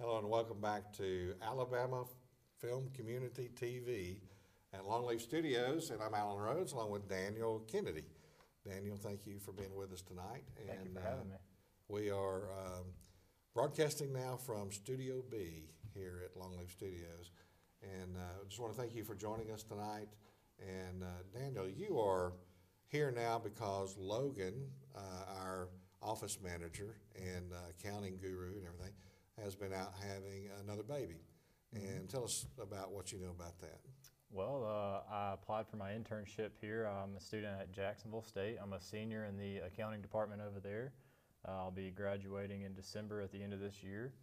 Hello and welcome back to Alabama Film Community TV at Longleaf Studios, and I'm Alan Rhodes along with Daniel Kennedy. Daniel, thank you for being with us tonight. Thank you for having me. We are broadcasting now from Studio B here at Longleaf Studios, and I just want to thank you for joining us tonight. And Daniel, you are here now because Logan, our office manager and accounting guru and everything, has been out having another baby. And tell us about what you know about that. Well, I applied for my internship here. I'm a student at Jacksonville State. I'm a senior in the accounting department over there. I'll be graduating in December at the end of this year,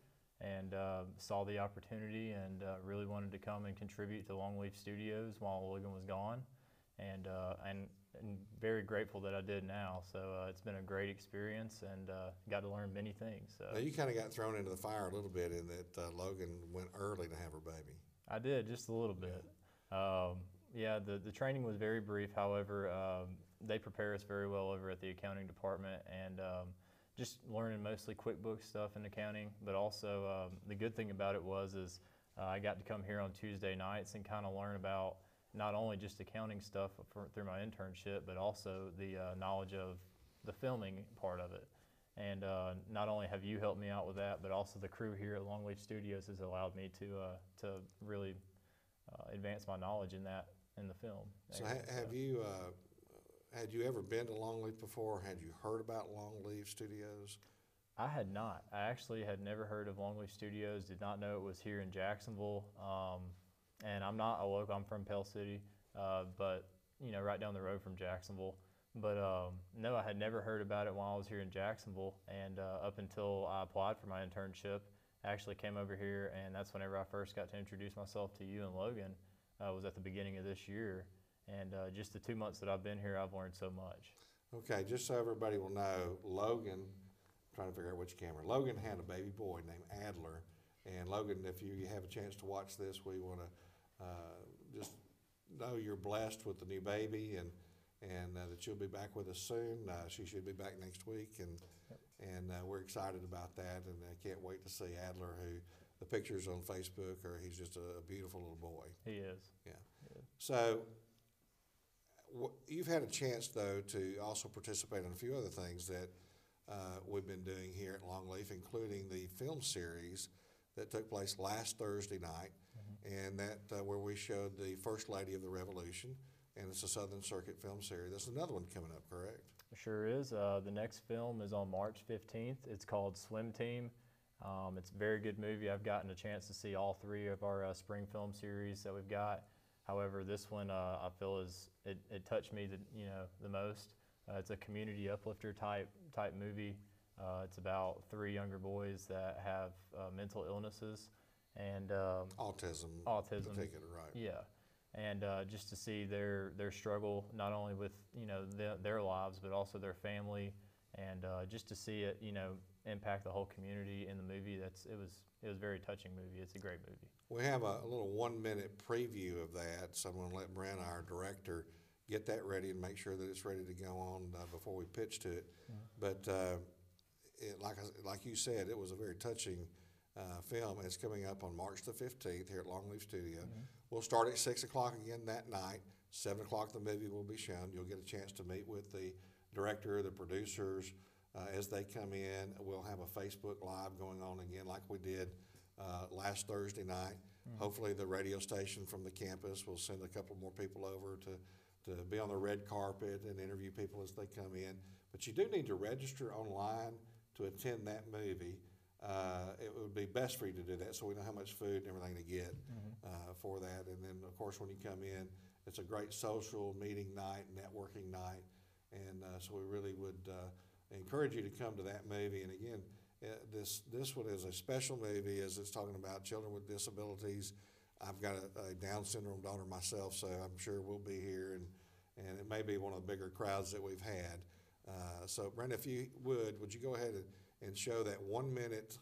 and saw the opportunity and really wanted to come and contribute to Longleaf Studios while Logan was gone, and very grateful that I did now. So it's been a great experience and got to learn many things. So. Now you kind of got thrown into the fire a little bit in that Logan went early to have her baby. I did, just a little bit. Yeah, the training was very brief. However, they prepare us very well over at the accounting department, and just learning mostly QuickBooks stuff in accounting. But also the good thing about it was I got to come here on Tuesday nights and kind of learn about not only just accounting stuff through my internship, but also the knowledge of the filming part of it. And not only have you helped me out with that, but also the crew here at Longleaf Studios has allowed me to really advance my knowledge in the film. So had you ever been to Longleaf before? Had you heard about Longleaf Studios? I had not. I actually had never heard of Longleaf Studios, did not know it was here in Jacksonville. And I'm not a local, I'm from Pell City, but right down the road from Jacksonville. But no, I had never heard about it while I was here in Jacksonville, and up until I applied for my internship, I actually came over here, and that's whenever I first got to introduce myself to you and Logan. Was at the beginning of this year, and just the 2 months that I've been here, I've learned so much. Okay, just so everybody will know, Logan, I'm trying to figure out which camera, Logan had a baby boy named Adler, and Logan, if you have a chance to watch this, we want to just know you're blessed with the new baby, and that you'll be back with us soon. She should be back next week, and we're excited about that, and I can't wait to see Adler, who the pictures on Facebook he's just a beautiful little boy. He is. Yeah. So you've had a chance, though, to also participate in a few other things that we've been doing here at Longleaf, including the film series that took place last Thursday night, and that where we showed the First Lady of the Revolution, and it's a Southern Circuit film series. There's another one coming up, correct? Sure is. The next film is on March 15th. It's called Swim Team. It's a very good movie. I've gotten a chance to see all three of our spring film series that we've got. However, this one I feel it touched me the most. It's a community uplifter type movie. It's about three younger boys that have mental illnesses and autism in particular, right? Yeah, and just to see their struggle, not only with their lives, but also their family, and just to see it impact the whole community in the movie. It was a very touching movie. It's a great movie. We have a little 1-minute preview of that, so I'm going to let Brenna, our director, get that ready and make sure that it's ready to go on before we pitch to it. But like you said, it was a very touching film, and it's coming up on March the 15th here at Longleaf Studio. We'll start at 6 o'clock again that night. 7 o'clock the movie will be shown. You'll get a chance to meet with the director, the producers, as they come in. We'll have a Facebook Live going on again like we did last Thursday night. Hopefully the radio station from the campus will send a couple more people over to be on the red carpet and interview people as they come in. But you do need to register online to attend that movie. It would be best for you to do that so we know how much food and everything to get for that. And then, of course, when you come in, it's a great social meeting night, networking night. And so we really would encourage you to come to that movie. And again, this one is a special movie as it's talking about children with disabilities. I've got a Down syndrome daughter myself, so I'm sure we'll be here, and it may be one of the bigger crowds that we've had. So, Brenda, if you would you go ahead and show that 1 minute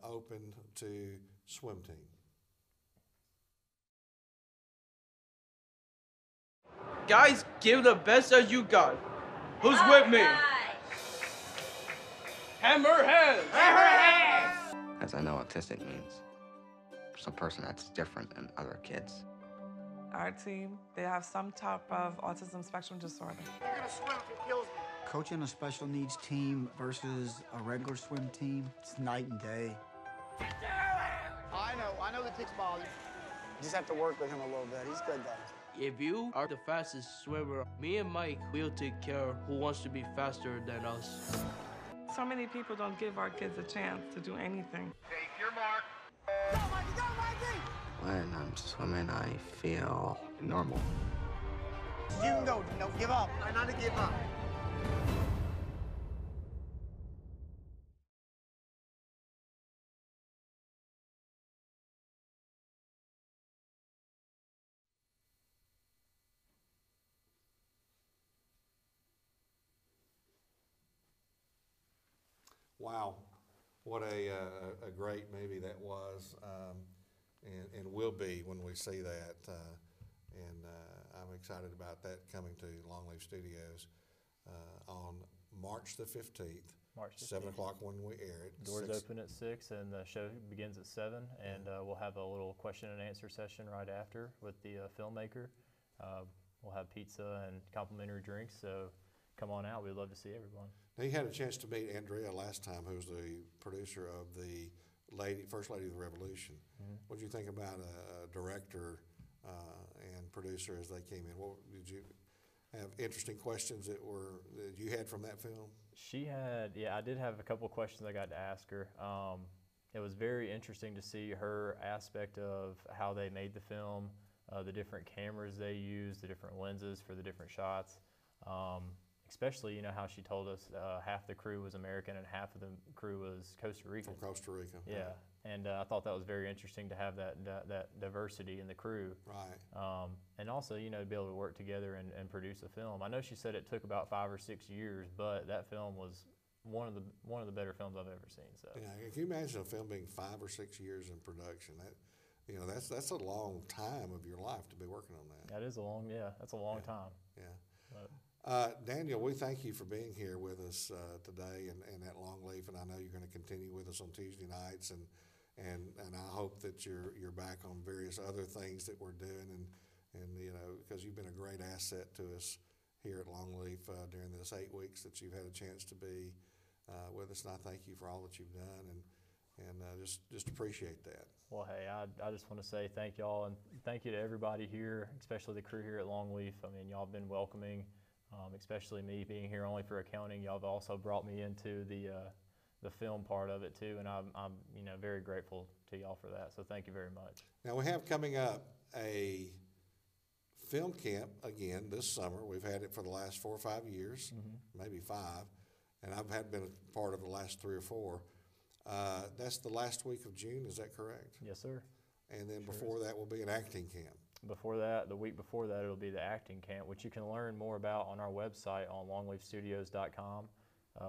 open to Swim Team? Guys, give the best that you got. Who's with me? Hammer hands! Hammer hands! because I know autistic means it's a person that's different than other kids. Our team, they have some type of autism spectrum disorder. You're gonna swim if it kills me. Coaching a special needs team versus a regular swim team, it's night and day. I know the tick's bother. You just have to work with him a little bit. He's good though. If you are the fastest swimmer, me and Mike will take care of who wants to be faster than us. So many people don't give our kids a chance to do anything. Take your mark. Go, Mikey! Go, Mikey! When I'm swimming, I feel normal. You can go. Don't give up. Try not to give up. Wow, what a great movie that was, and will be when we see that. I'm excited about that coming to Longleaf Studios on March the 15th. March 15th. 7 o'clock when we air it. Doors open at 6 and the show begins at 7, and we'll have a little question and answer session right after with the filmmaker. We'll have pizza and complimentary drinks, so come on out. We'd love to see everyone. Now, you had a chance to meet Andrea last time, who was the producer of the First Lady of the Revolution. Mm-hmm. What did you think about a director and producer as they came in? What did you have interesting questions that you had from that film? She had, yeah, I did have a couple of questions I got to ask her. It was very interesting to see her aspect of how they made the film, the different cameras they used, the different lenses for the different shots. Especially, you know, how she told us half the crew was American and half of the crew was Costa Rican. From Costa Rica. Yeah, and I thought that was very interesting to have that diversity in the crew. Right. And also, you know, to be able to work together and produce a film. I know she said it took about 5 or 6 years, but that film was one of the better films I've ever seen. So. Yeah, can you imagine a film being 5 or 6 years in production? You know, that's a long time of your life to be working on that. That is that's a long time. Yeah. Daniel, we thank you for being here with us today and at Longleaf, and I know you're going to continue with us on Tuesday nights, and I hope that you're back on various other things that we're doing, and you know, because you've been a great asset to us here at Longleaf during this 8 weeks that you've had a chance to be with us, and I thank you for all that you've done, and just appreciate that. Well, hey, I just want to say thank y'all, and thank you to everybody here, especially the crew here at Longleaf. I mean, y'all have been welcoming. Especially me being here only for accounting, y'all have also brought me into the film part of it too, and I'm you know, very grateful to y'all for that. So thank you very much. Now we have coming up a film camp again this summer. We've had it for the last 4 or 5 years, maybe 5, and I've been a part of the last 3 or 4. That's the last week of June. Is that correct? Yes, sir. And then before that will be an acting camp. Before that, the week before that, it'll be the acting camp, which you can learn more about on our website on longleafstudios.com.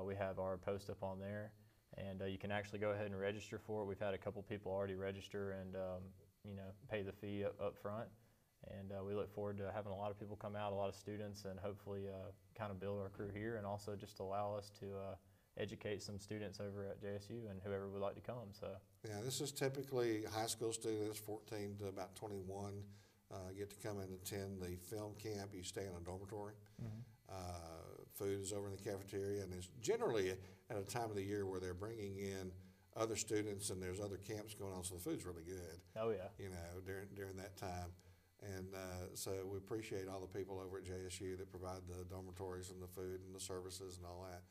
We have our post up on there, and you can actually go ahead and register for it. We've had a couple people already register and you know, pay the fee up front, and we look forward to having a lot of people come out, a lot of students, and hopefully kind of build our crew here, and also just allow us to educate some students over at JSU and whoever would like to come. So yeah, this is typically high school students, 14 to about 21. Get to come and attend the film camp. You stay in a dormitory. Food is over in the cafeteria, and it's generally at a time of the year where they're bringing in other students and there's other camps going on, so the food's really good. Oh yeah. You know, during that time, and so we appreciate all the people over at JSU that provide the dormitories and the food and the services and all that.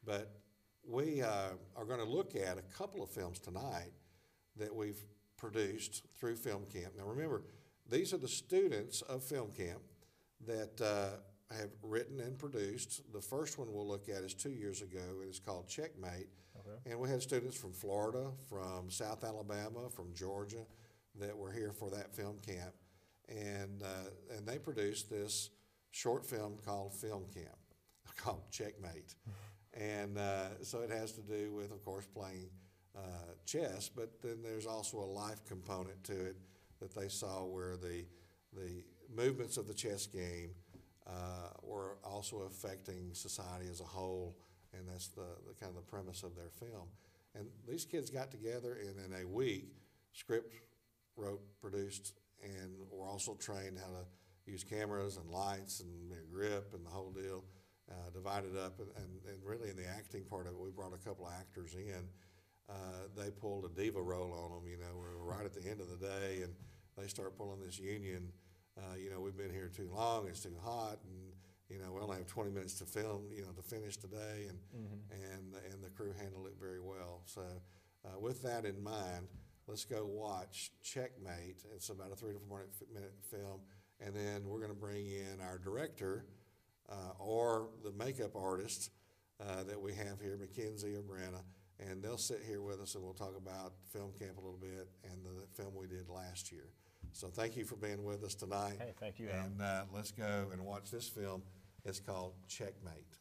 But we are going to look at a couple of films tonight that we've produced through film camp. Now remember, these are the students of film camp that have written and produced. The first one we'll look at is 2 years ago, and it's called Checkmate. Okay. And we had students from Florida, from South Alabama, from Georgia that were here for that film camp. And they produced this short film called Film Camp, called Checkmate. And so it has to do with, of course, playing chess, but then there's also a life component to it that they saw where the movements of the chess game were also affecting society as a whole, and that's the kind of the premise of their film. And these kids got together and in a week, script wrote, produced, and were also trained how to use cameras and lights and grip and the whole deal, divided up. And really in the acting part of it, we brought a couple of actors in. They pulled a diva role on them, we're right at the end of the day, and they start pulling this union, we've been here too long, it's too hot, and we only have 20 minutes to film, to finish today, and the crew handled it very well. So with that in mind, let's go watch Checkmate. It's about a 3 to 4 minute film, and then we're going to bring in our director or the makeup artist that we have here, Mackenzie or Brenna, and they'll sit here with us and we'll talk about film camp a little bit and the film we did last year. So thank you for being with us tonight. Hey, thank you, Al. And let's go and watch this film. It's called Checkmate.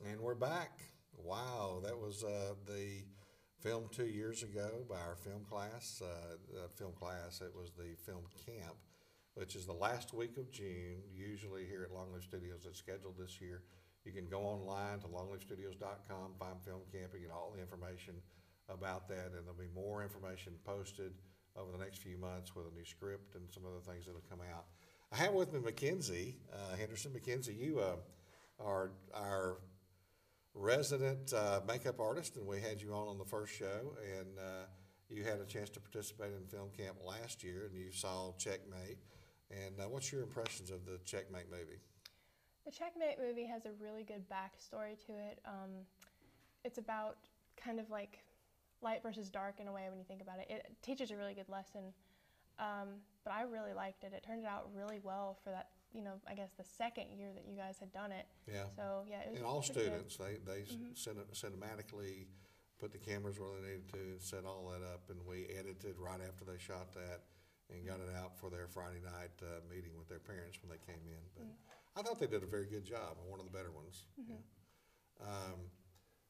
And we're back. Wow, that was the film 2 years ago by our film class. It was the film camp, which is the last week of June. Usually here at Longleaf Studios, it's scheduled this year You can go online to longleafstudios.com, find Film Camp, and get all the information about that, and there'll be more information posted over the next few months with a new script and some other things that'll come out. I have with me Mackenzie Henderson. Mackenzie, you are our resident makeup artist, and we had you on the first show, and you had a chance to participate in Film Camp last year, and you saw Checkmate. And what's your impressions of the Checkmate movie? The Checkmate movie has a really good backstory to it. It's about kind of like light versus dark in a way when you think about it. It teaches a really good lesson, but I really liked it. It turned out really well for that, I guess the second year that you guys had done it. Yeah. So yeah, it was. And all pretty students, they cinematically put the cameras where they needed to and set all that up, and we edited right after they shot that and got it out for their Friday night meeting with their parents when they came in. But I thought they did a very good job, one of the better ones. Yeah.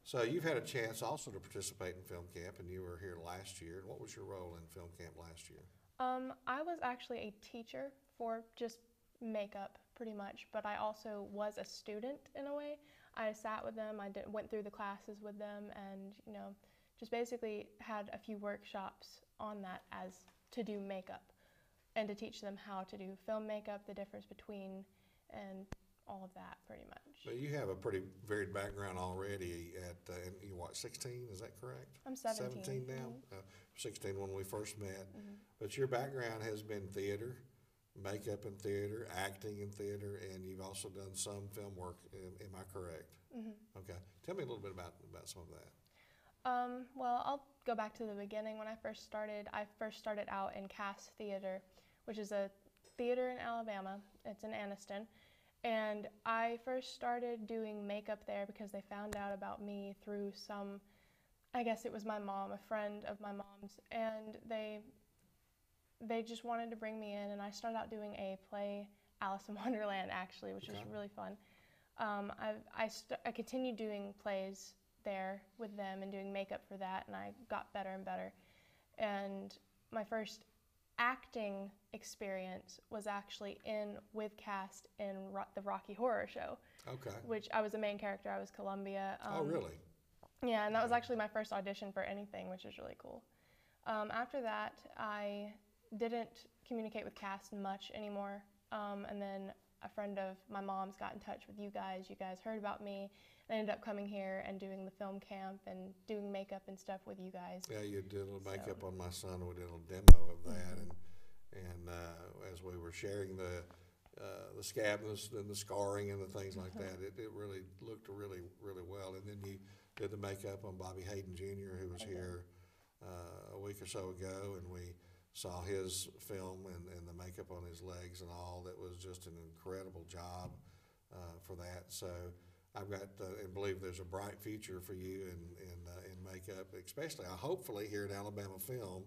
So you've had a chance also to participate in Film Camp, and you were here last year. And what was your role in Film Camp last year? I was actually a teacher for just makeup, pretty much, but I also was a student in a way. I sat with them, went through the classes with them, and just basically had a few workshops on that as to do makeup and to teach them how to do film makeup, the difference between, and all of that pretty much. But you have a pretty varied background already and you're what, 16, is that correct? I'm 17. 17 now? 16 when we first met. But your background has been theater, makeup in theater, acting in theater, and you've also done some film work. Am I correct? Okay. Tell me a little bit about some of that. Well, I'll go back to the beginning. When I first started out in Cass Theater, which is a theater in Alabama. It's in Anniston. And I first started doing makeup there because they found out about me through I guess it was my mom, a friend of my mom's, and they just wanted to bring me in, and I started out doing a play, Alice in Wonderland, actually, which was really fun. I continued doing plays there with them and doing makeup for that, and I got better and better. And my first acting experience was actually with cast in the Rocky Horror Show. Okay. Which I was the main character. I was Columbia. Oh, really? Yeah, and that was actually my first audition for anything, which is really cool. After that, I didn't communicate with cast much anymore, and then a friend of my mom's got in touch with you guys. You guys heard about me, and I ended up coming here and doing the film camp and doing makeup and stuff with you guys. Yeah, you did a little makeup on my son. We did a little demo of that, and as we were sharing the scabs and the scarring and the things like that, it really looked really, really well. And then you did the makeup on Bobby Hayden Jr., who was here a week or so ago, and we saw his film and the makeup on his legs and all. That was just an incredible job for that. So I've got and believe there's a bright future for you in makeup, especially hopefully here at Alabama Film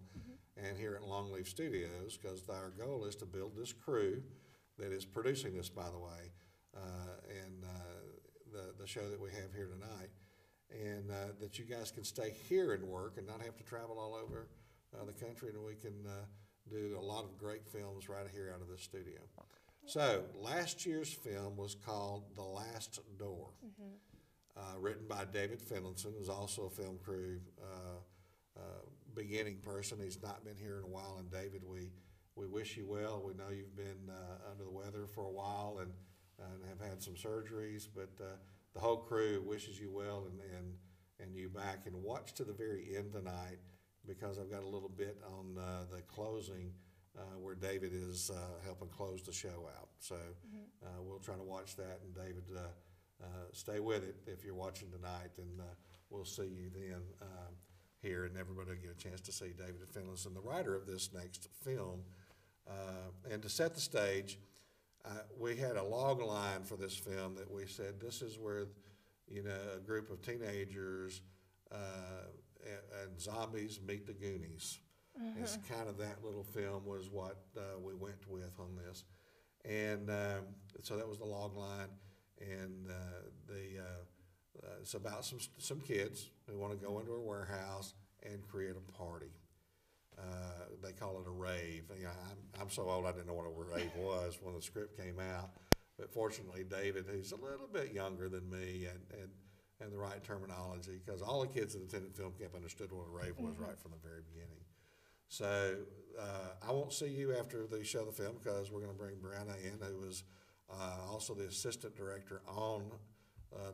and here at Longleaf Studios, because our goal is to build this crew that is producing this, by the way, and the show that we have here tonight, and that you guys can stay here and work and not have to travel all over the country, and we can do a lot of great films right here out of the studio. So last year's film was called The Last Door, written by David Finlinson, who's also a film crew beginning person. He's not been here in a while, and David, we wish you well. We know you've been under the weather for a while and have had some surgeries, but the whole crew wishes you well and you back. And watch to the very end tonight, because I've got a little bit on the closing where David is helping close the show out. So we'll try to watch that, and David, stay with it if you're watching tonight, and we'll see you then here, and everybody will get a chance to see David Finlinson, the writer of this next film. And to set the stage, we had a log line for this film that we said this is where a group of teenagers and zombies meet the Goonies. It's kind of that little film was what we went with on this, and so that was the log line, and it's about some kids who want to go into a warehouse and create a party. They call it a rave. I'm so old I didn't know what a rave was when the script came out, But fortunately, David, who's a little bit younger than me, and the right terminology, because all the kids that attended film camp understood what a rave was right from the very beginning. So I won't see you after they show the film, because we're going to bring Brianna in, who was also the assistant director on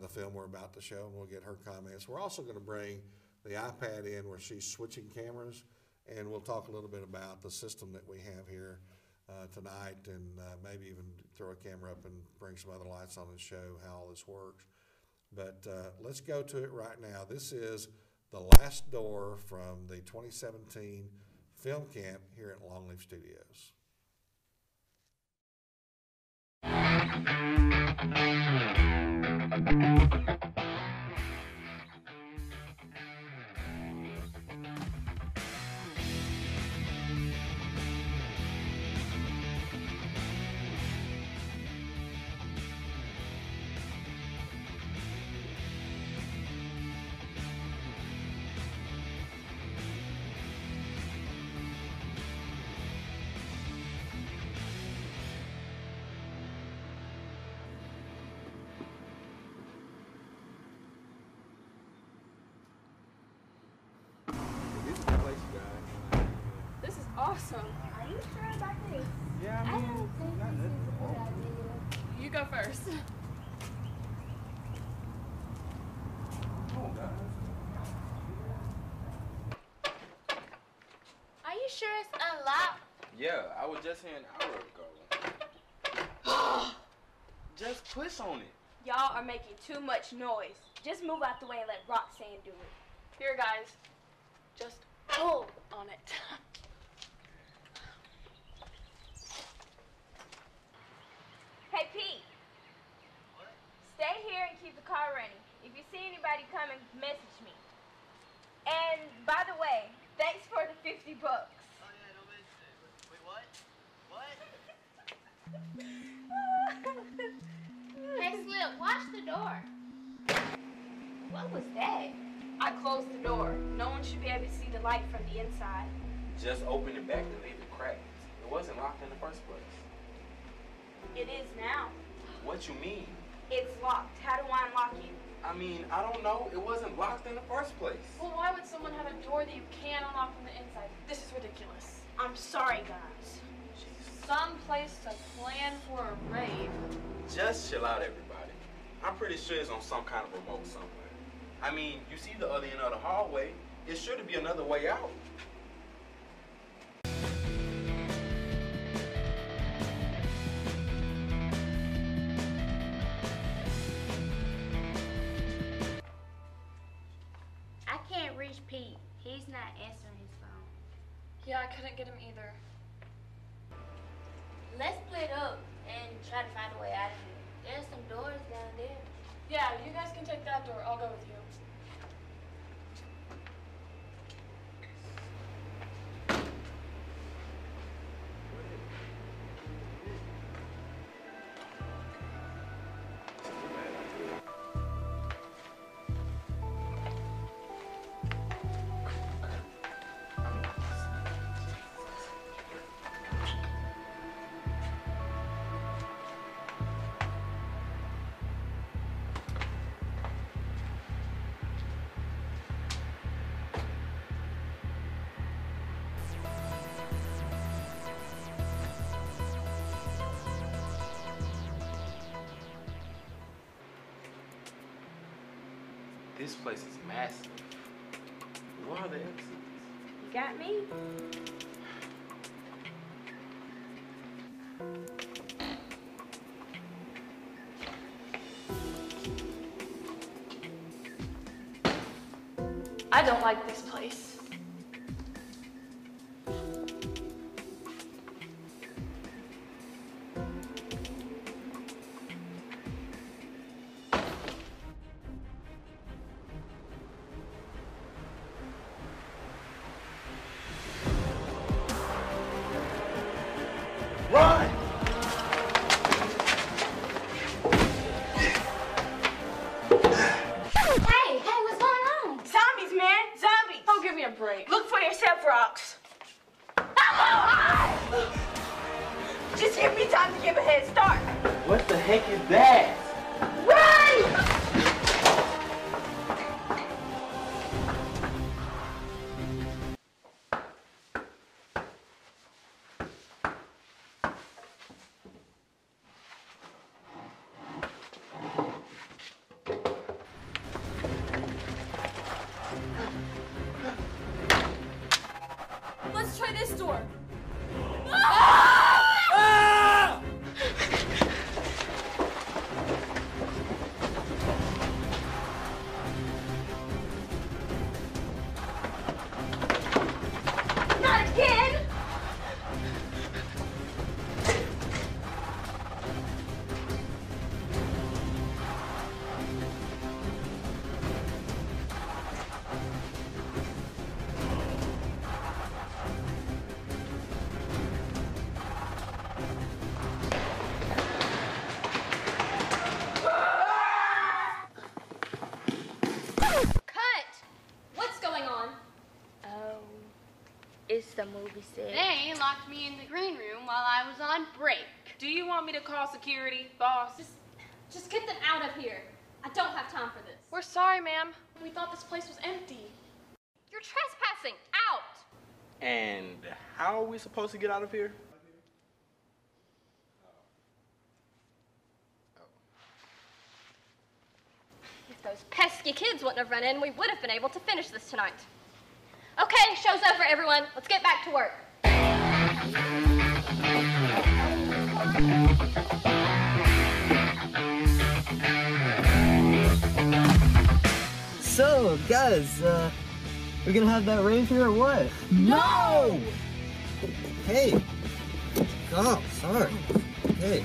the film we're about to show, and we'll get her comments. We're also going to bring the iPad in where she's switching cameras, and we'll talk a little bit about the system that we have here tonight, and maybe even throw a camera up and bring some other lights on and show how all this works. But let's go to it right now. This is the last door from the 2017 film camp here at Longleaf Studios. This is awesome. Are you sure about this? Yeah, I don't think this is a good idea. You go first. Are you sure it's unlocked? Yeah, I was just here an hour ago. Just push on it. Y'all are making too much noise. Just move out the way and let Roxanne do it. Here, guys. Just pull on it. Hey, Pete. What? Stay here and keep the car running. If you see anybody coming, message me. And by the way, thanks for the $50. Oh yeah, don't mention it. Wait, what? What? Hey, Slip, watch the door. What was that? I closed the door. No one should be able to see the light from the inside. Just open it back to leave it cracked. It wasn't locked in the first place. It is now. What you mean? It's locked. How do I unlock it? I mean, I don't know. It wasn't locked in the first place. Well, why would someone have a door that you can't unlock from the inside? This is ridiculous. I'm sorry, guys. Some place to plan for a rave. Just chill out, everybody. I'm pretty sure it's on some kind of remote somewhere. I mean, you see the other end of the hallway. It sure to be another way out. I can't reach Pete. He's not answering his phone. Yeah, I couldn't get him either. Let's split up and try to find a way out of here. There's some doors down there. Yeah, you guys can take that door. I'll go with you. This place is massive. Where are the exits? You got me? I don't like this place. Run! Hey, what's going on? Zombies, man, zombies. Oh, give me a break. Look for yourself, Rox. Just give me time to give a head start. What the heck is that? Let's try this door. Not again! Cut! What's going on? Oh, it's the movie set. They locked me in the green room while I was on break. Do you want me to call security, boss? Just get them out of here. I don't have time for this. We're sorry, ma'am. We thought this place was empty. You're trespassing. Out! And how are we supposed to get out of here? If those pesky kids wouldn't have run in, we would have been able to finish this tonight. Okay, show's over, everyone. Let's get back to work. So, guys, we're gonna have that rave here or what? No! Hey! Oh, sorry. Hey.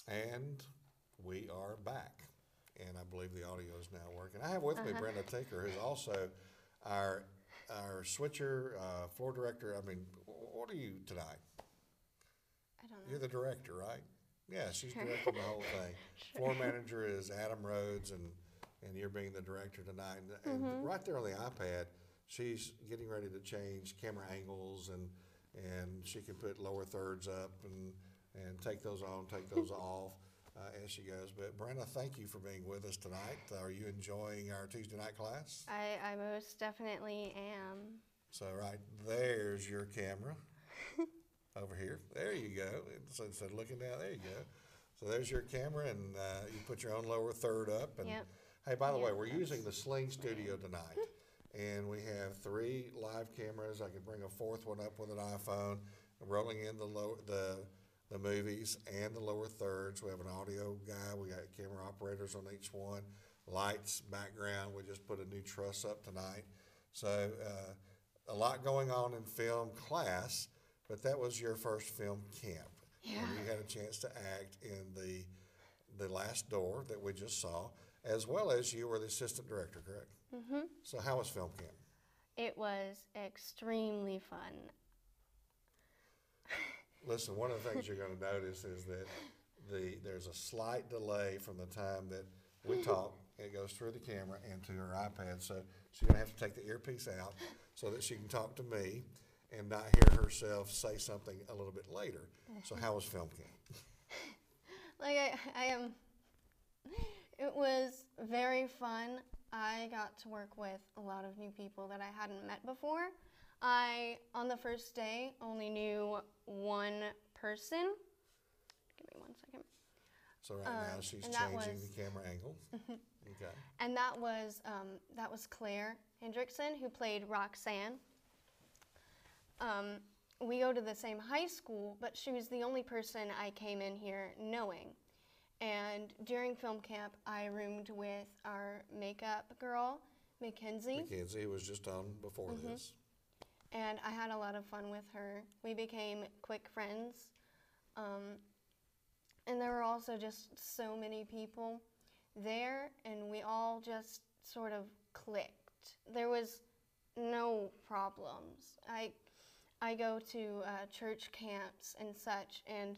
And we are back. And I believe the audio is now working. I have with me Brenda Tinker, who's also our switcher, floor director. I mean, what are you tonight? I don't know. You're the director, right? Yeah, she's directing the whole thing. Floor manager is Adam Rhodes, and you're being the director tonight. And right there on the iPad, she's getting ready to change camera angles, and she can put lower thirds up and take those on, take those off as she goes. But Brenda, thank you for being with us tonight. Are you enjoying our Tuesday night class? I most definitely am. So right there's your camera. Over here. There you go. So instead of looking down, there you go. So there's your camera, and you put your own lower third up. And hey, by the way, we're using the Sling Studio tonight. And we have 3 live cameras. I could bring a 4th one up with an iPhone, rolling in the the movies and the lower thirds. We have an audio guy. We got camera operators on each one. Lights, background. We just put a new truss up tonight. So a lot going on in film class, but that was your first film camp. Yeah. And you had a chance to act in the last door that we just saw, as well as you were the assistant director, correct? Mm-hmm. So how was film camp? It was extremely fun. Listen, one of the things you're going to notice is that there's a slight delay from the time that we talk. It goes through the camera into her iPad, so she's going to have to take the earpiece out so that she can talk to me and not hear herself say something a little bit later. So how was film camp? Like I am. It was very fun. I got to work with a lot of new people that I hadn't met before. I, on the first day, only knew one person. Give me 1 second. So right now she's changing the camera angle. Okay. And that was Claire Hendrickson, who played Roxanne. We go to the same high school, but she was the only person I came in here knowing. And during film camp, I roomed with our makeup girl, Mackenzie. Mackenzie was just on before this. And I had a lot of fun with her. We became quick friends. And there were also just so many people there, and we all just sort of clicked. There was no problems. I go to church camps and such, and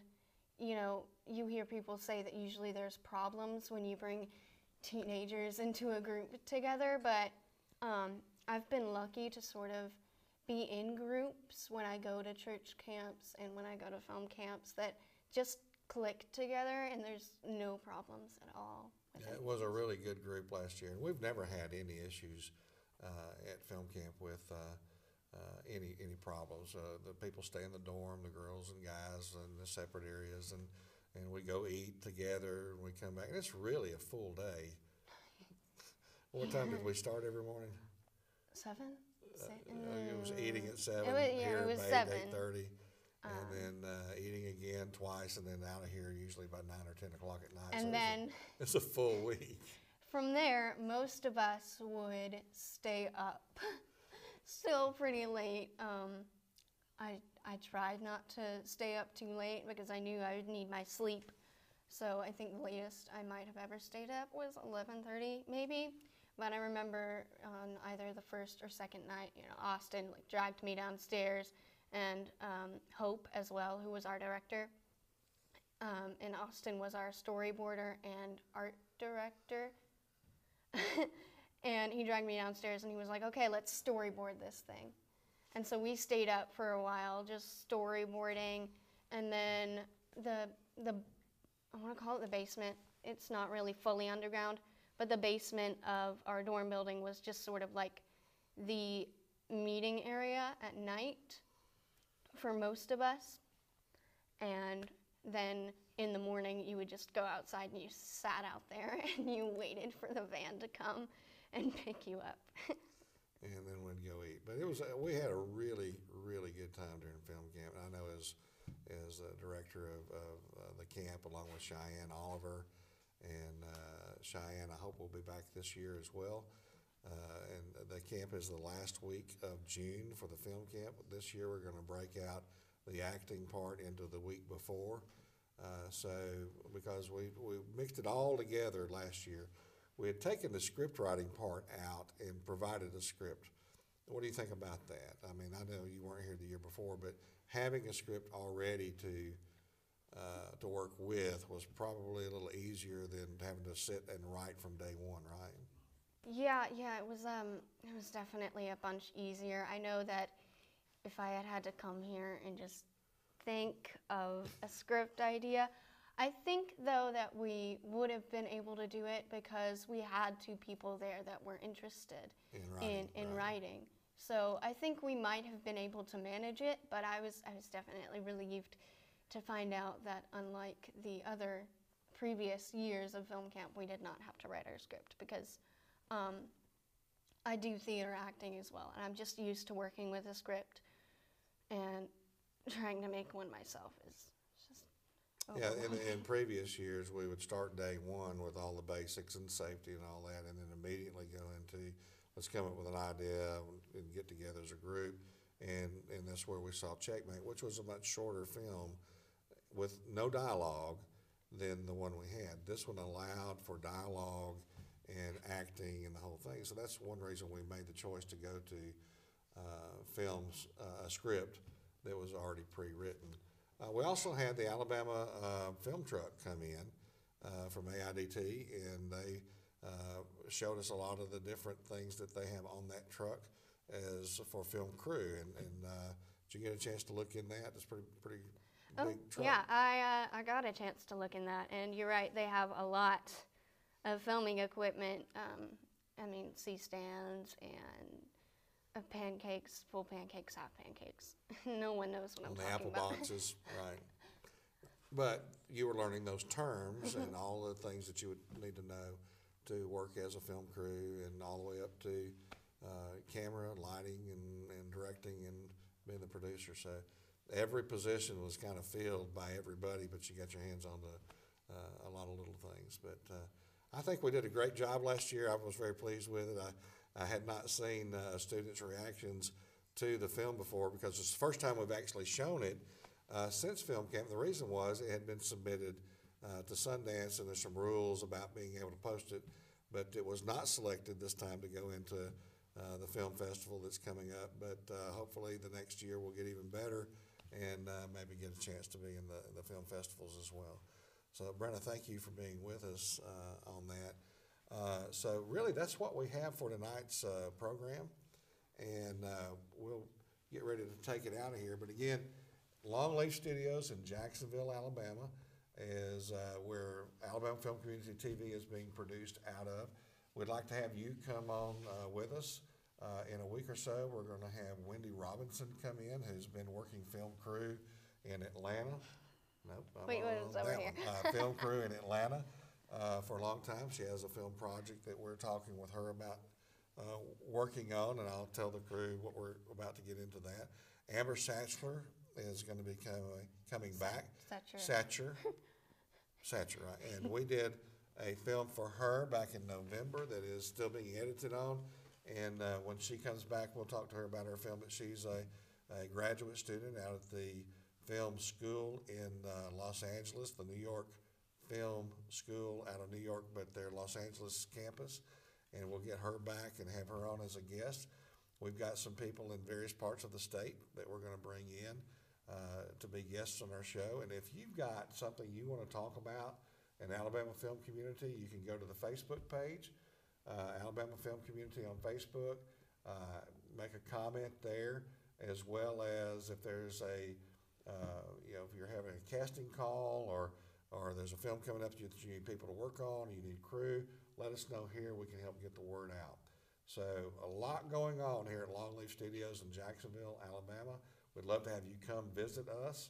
you know, you hear people say that usually there's problems when you bring teenagers into a group together, but I've been lucky to sort of be in groups when I go to church camps and when I go to film camps that just click together, and there's no problems at all. Yeah, it was a really good group last year, and we've never had any issues at film camp with any problems. The people stay in the dorm, the girls and guys in the separate areas, and we go eat together, and we come back. And it's really a full day. What time did we start every morning? 7? It was eating at 7, it was 7. 8:30, and then eating again twice, and then out of here usually by 9 or 10 o'clock at night. And so then it's a full week. From there, most of us would stay up still pretty late. I tried not to stay up too late because I knew I would need my sleep. So I think the latest I might have ever stayed up was 11:30 maybe. But I remember on either the first or second night, you know, Austin like dragged me downstairs, and Hope as well, who was our director. And Austin was our storyboarder and art director. And he dragged me downstairs and he was like, okay, let's storyboard this thing. And so we stayed up for a while just storyboarding, and then I want to call it the basement. It's not really fully underground, but the basement of our dorm building was just sort of like the meeting area at night for most of us. And then in the morning, you would just go outside and you sat out there and you waited for the van to come and pick you up. And then we'd go eat. But it was we had a really, really good time during film camp. And I know as director of the camp, along with Cheyenne Oliver, and Cheyenne, I hope will be back this year as well. And the camp is the last week of June for the film camp. This year we're going to break out the acting part into the week before. So because we mixed it all together last year, we had taken the script writing part out and provided a script. What do you think about that? I mean, I know you weren't here the year before, but having a script already to work with was probably a little easier than having to sit and write from day one, right? Yeah, it was definitely a bunch easier. I know that if I had to come here and just think of a script idea, I think though that we would have been able to do it because we had two people there that were interested in writing. So I think we might have been able to manage it, but I was definitely relieved to find out that unlike the other previous years of film camp, we did not have to write our script because I do theater acting as well, and I'm just used to working with a script, and trying to make one myself is just Yeah, in previous years, we would start day one with all the basics and safety and all that, and then immediately go into, let's come up with an idea and get together as a group. And that's where we saw Checkmate, which was a much shorter film with no dialogue than the one we had. This one allowed for dialogue and acting and the whole thing. So that's one reason we made the choice to go to films, a script that was already pre-written. We also had the Alabama film truck come in from AIDT, and they showed us a lot of the different things that they have on that truck as for film crew. And did you get a chance to look in that? It's pretty big truck. Yeah, I got a chance to look in that, and you're right, they have a lot of filming equipment. I mean, C-stands and pancakes, full pancakes, half pancakes. No one knows what I'm talking apple about. boxes, right. But you were learning those terms and all the things that you would need to know to work as a film crew, and all the way up to camera, lighting, and directing, and being the producer. So every position was kind of filled by everybody, but you got your hands on a lot of little things. But I think we did a great job last year. I was very pleased with it. I had not seen students' reactions to the film before, because it's the first time we've actually shown it since film camp. The reason was it had been submitted to Sundance, and there's some rules about being able to post it, but it was not selected this time to go into the film festival that's coming up. But hopefully the next year we'll get even better, and maybe get a chance to be in the film festivals as well. So Brenna, thank you for being with us on that. So really that's what we have for tonight's program, and we'll get ready to take it out of here. But again, Longleaf Studios in Jacksonville, Alabama is where Alabama Film Community TV is being produced out of. We'd like to have you come on with us. In a week or so, we're going to have Wendy Robinson come in, who's been working film crew in Atlanta. Nope. Wait, what is over here? Film crew in Atlanta for a long time. She has a film project that we're talking with her about working on, and I'll tell the crew what we're about to get into that. Amber Satchler is going to be coming back. Satcher, right. And we did a film for her back in November that is still being edited on. And when she comes back, we'll talk to her about her film. But she's a graduate student out at the film school in Los Angeles, the New York Film School out of New York, but their Los Angeles campus. And we'll get her back and have her on as a guest. We've got some people in various parts of the state that we're going to bring in to be guests on our show. And if you've got something you want to talk about in Alabama Film Community, you can go to the Facebook page, Alabama Film Community on Facebook, make a comment there, as well as if there's a, if you're having a casting call or there's a film coming up that you need people to work on, you need crew, let us know here. We can help get the word out. So a lot going on here at Longleaf Studios in Jacksonville, Alabama. We'd love to have you come visit us,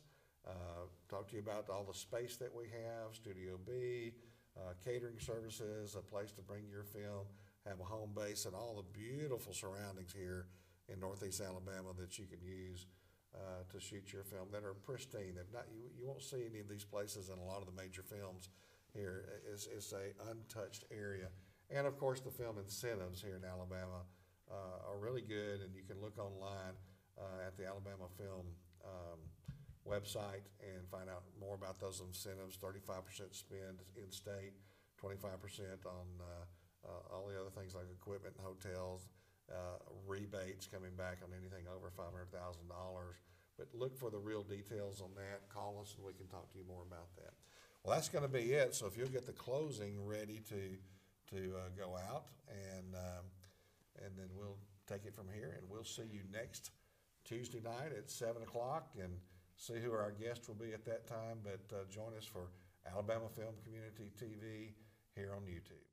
talk to you about all the space that we have, Studio B, catering services, a place to bring your film, have a home base, and all the beautiful surroundings here in Northeast Alabama that you can use to shoot your film that are pristine. You won't see any of these places in a lot of the major films here. It's a untouched area. And of course the film incentives here in Alabama are really good, and you can look online at the Alabama Film website and find out more about those incentives. 35% spend in state, 25% on all the other things like equipment and hotels, rebates coming back on anything over $500,000. But look for the real details on that. Call us and we can talk to you more about that. Well, that's going to be it. So if you'll get the closing ready to go out, and then we'll take it from here, and we'll see you next Tuesday night at 7 o'clock and see who our guest will be at that time. But join us for Alabama Film Community TV here on YouTube.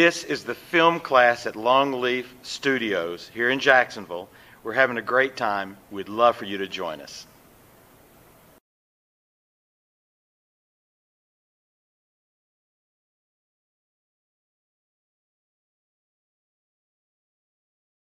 This is the film class at Longleaf Studios here in Jacksonville. We're having a great time. We'd love for you to join us.